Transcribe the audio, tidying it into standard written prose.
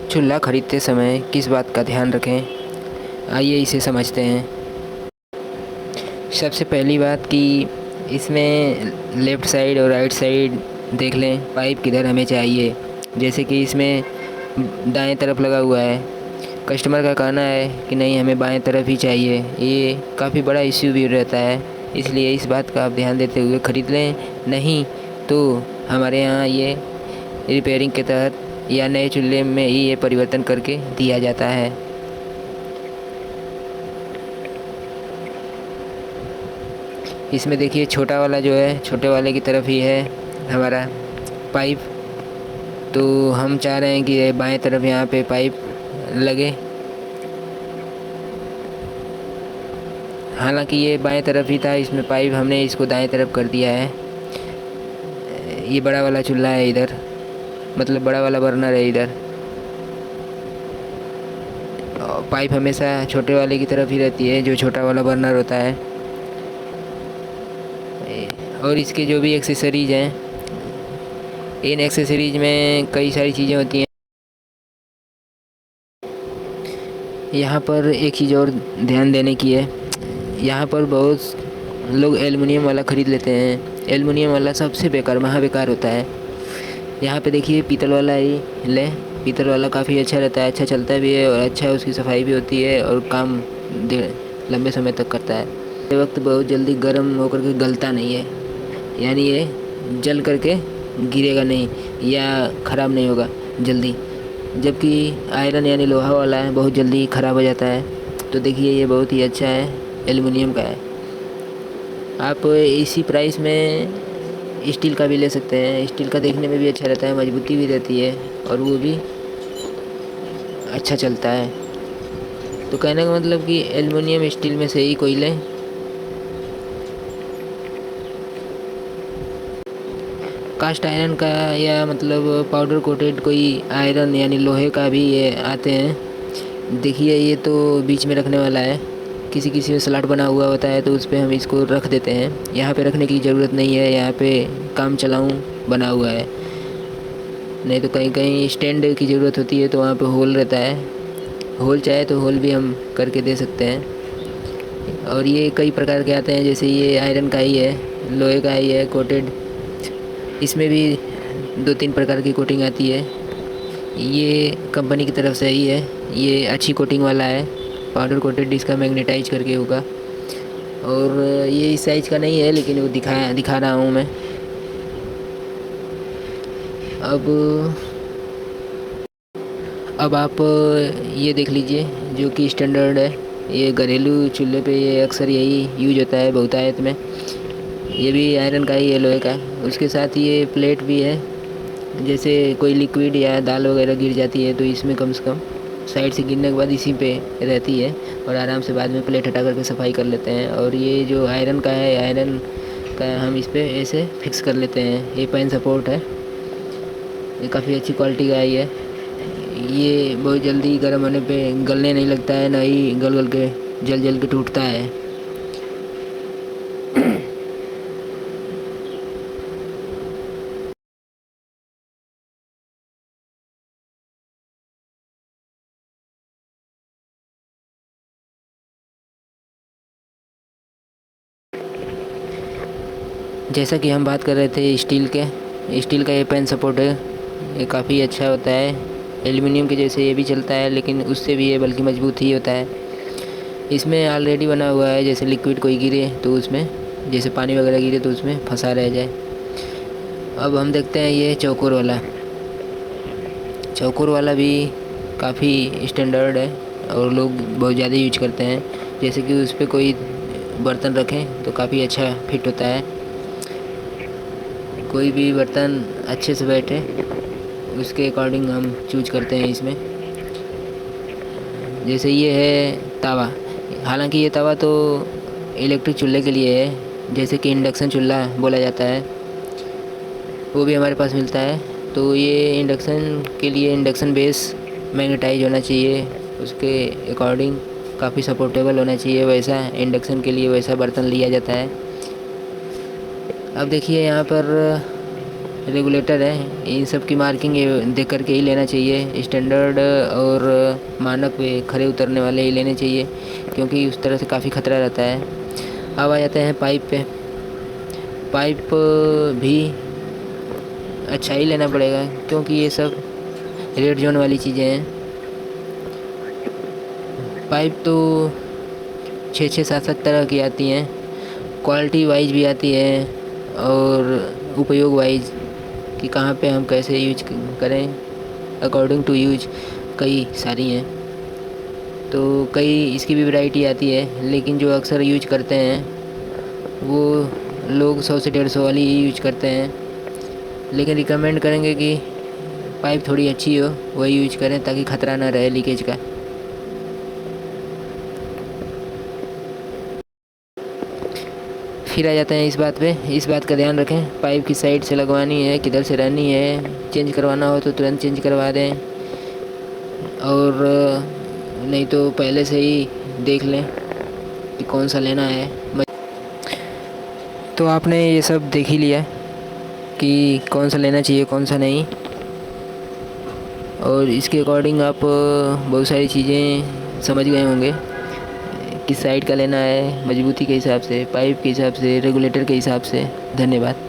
चूल्हा खरीदते समय किस बात का ध्यान रखें, आइए इसे समझते हैं। सबसे पहली बात कि इसमें लेफ़्ट साइड और राइट साइड देख लें, पाइप किधर हमें चाहिए। जैसे कि इसमें दाएं तरफ लगा हुआ है, कस्टमर का कहना है कि नहीं हमें बाएं तरफ ही चाहिए। ये काफ़ी बड़ा इश्यू भी रहता है, इसलिए इस बात का आप ध्यान देते हुए ख़रीद लें। नहीं तो हमारे यहाँ ये रिपेयरिंग के तहत या नए चूल्हे में ही ये परिवर्तन करके दिया जाता है। इसमें देखिए छोटा वाला जो है, छोटे वाले की तरफ ही है हमारा पाइप, तो हम चाह रहे हैं कि बाएं तरफ यहाँ पे पाइप लगे। हालांकि ये बाएं तरफ ही था, इसमें पाइप हमने इसको दाएं तरफ कर दिया है। ये बड़ा वाला चूल्हा है इधर, मतलब बड़ा वाला बर्नर है इधर। पाइप हमेशा छोटे वाले की तरफ ही रहती है, जो छोटा वाला बर्नर होता है। और इसके जो भी एक्सेसरीज हैं, इन एक्सेसरीज में कई सारी चीज़ें होती हैं। यहाँ पर एक चीज़ और ध्यान देने की है, यहाँ पर बहुत लोग एलुमिनियम वाला ख़रीद लेते हैं। एलुमिनियम वाला सबसे बेकार, महा बेकार होता है। यहाँ पे देखिए पीतल वाला ही लें, पीतल वाला काफ़ी अच्छा रहता है, अच्छा चलता भी है और अच्छा उसकी सफाई भी होती है और काम लंबे समय तक करता है। ये वक्त बहुत जल्दी गर्म होकर के गलता नहीं है, यानी ये जल करके गिरेगा नहीं या ख़राब नहीं होगा जल्दी। जबकि आयरन यानी लोहा वाला है, बहुत जल्दी ख़राब हो जाता है। तो देखिए ये बहुत ही अच्छा है, एल्युमिनियम का है। आप इसी प्राइस में स्टील का भी ले सकते हैं। स्टील का देखने में भी अच्छा रहता है, मजबूती भी रहती है और वो भी अच्छा चलता है। तो कहने का मतलब कि एल्युमिनियम स्टील में से ही कोई लें। कास्ट आयरन का या मतलब पाउडर कोटेड कोई आयरन यानी लोहे का भी ये आते हैं। देखिए ये तो बीच में रखने वाला है, किसी किसी में स्लॉट बना हुआ होता है तो उस पर हम इसको रख देते हैं। यहाँ पे रखने की ज़रूरत नहीं है, यहाँ पे काम चलाऊँ बना हुआ है। नहीं तो कहीं कहीं स्टैंड की ज़रूरत होती है तो वहाँ पे होल रहता है, होल चाहे तो होल भी हम करके दे सकते हैं। और ये कई प्रकार के आते हैं, जैसे ये आयरन का ही है, लोहे का ही है कोटेड। इसमें भी 2-3 प्रकार की कोटिंग आती है। ये कंपनी की तरफ से ही है, ये अच्छी कोटिंग वाला है, पाउडर कोटेड, इसका मैग्नेटाइज करके होगा। और ये इस साइज़ का नहीं है, लेकिन वो दिखा रहा हूँ मैं। अब आप ये देख लीजिए जो कि स्टैंडर्ड है। ये घरेलू चूल्हे पे ये अक्सर यही यूज होता है बहुतायत में। ये भी आयरन का ही है, लोहे का। उसके साथ ये प्लेट भी है, जैसे कोई लिक्विड या दाल वगैरह गिर जाती है तो इसमें कम से कम साइड से गिरने के बाद इसी पे रहती है और आराम से बाद में प्लेट हटा करके सफाई कर लेते हैं। और ये जो आयरन का है, आयरन का हम इस पर ऐसे फिक्स कर लेते हैं। ये पैन सपोर्ट है, ये काफ़ी अच्छी क्वालिटी का है। ये बहुत जल्दी गर्म होने पे गलने नहीं लगता है, ना ही गल के जल के टूटता है। जैसा कि हम बात कर रहे थे स्टील का ये पेन सपोर्ट है, ये काफ़ी अच्छा होता है। एल्युमिनियम के जैसे ये भी चलता है, लेकिन उससे भी ये बल्कि मजबूत ही होता है। इसमें ऑलरेडी बना हुआ है, जैसे लिक्विड कोई गिरे तो उसमें, जैसे पानी वगैरह गिरे तो उसमें फंसा रह जाए। अब हम देखते हैं ये चौकोर वाला भी काफ़ी स्टैंडर्ड है और लोग बहुत ज़्यादा यूज करते हैं। जैसे कि उस पर कोई बर्तन रखें तो काफ़ी अच्छा फिट होता है, कोई भी बर्तन अच्छे से बैठे उसके अकॉर्डिंग हम चूज करते हैं इसमें। जैसे ये है तवा, हालांकि ये तवा तो इलेक्ट्रिक चूल्हे के लिए है, जैसे कि इंडक्शन चूल्हा बोला जाता है, वो भी हमारे पास मिलता है। तो ये इंडक्शन के लिए इंडक्शन बेस मैग्नेटाइज होना चाहिए, उसके अकॉर्डिंग काफ़ी सपोर्टेबल होना चाहिए, वैसा इंडक्शन के लिए वैसा बर्तन लिया जाता है। अब देखिए यहाँ पर रेगुलेटर है, इन सब की मार्किंग देख कर के ही लेना चाहिए। स्टैंडर्ड और मानक पे खरे उतरने वाले ही लेने चाहिए, क्योंकि उस तरह से काफ़ी ख़तरा रहता है। अब आ जाते हैं पाइप पे। पाइप भी अच्छा ही लेना पड़ेगा, क्योंकि ये सब रेड जोन वाली चीज़ें हैं। पाइप तो 6-7 तरह की आती हैं, क्वालिटी वाइज भी आती है और उपयोग वाइज कि कहाँ पे हम कैसे यूज करें, अकॉर्डिंग टू यूज कई सारी हैं। तो कई इसकी भी वैरायटी आती है, लेकिन जो अक्सर यूज करते हैं वो लोग 100 से 150 वाली ही यूज करते हैं। लेकिन रिकमेंड करेंगे कि पाइप थोड़ी अच्छी हो वही यूज करें, ताकि ख़तरा ना रहे लीकेज का। फिर आ जाते हैं इस बात पे, इस बात का ध्यान रखें, पाइप किस साइड से लगवानी है, किधर से रहनी है। चेंज करवाना हो तो तुरंत चेंज करवा दें, और नहीं तो पहले से ही देख लें कि कौन सा लेना है। तो आपने ये सब देख ही लिया कि कौन सा लेना चाहिए कौन सा नहीं, और इसके अकॉर्डिंग आप बहुत सारी चीज़ें समझ गए होंगे, किस साइड का लेना है, मजबूती के हिसाब से, पाइप के हिसाब से, रेगुलेटर के हिसाब से। धन्यवाद।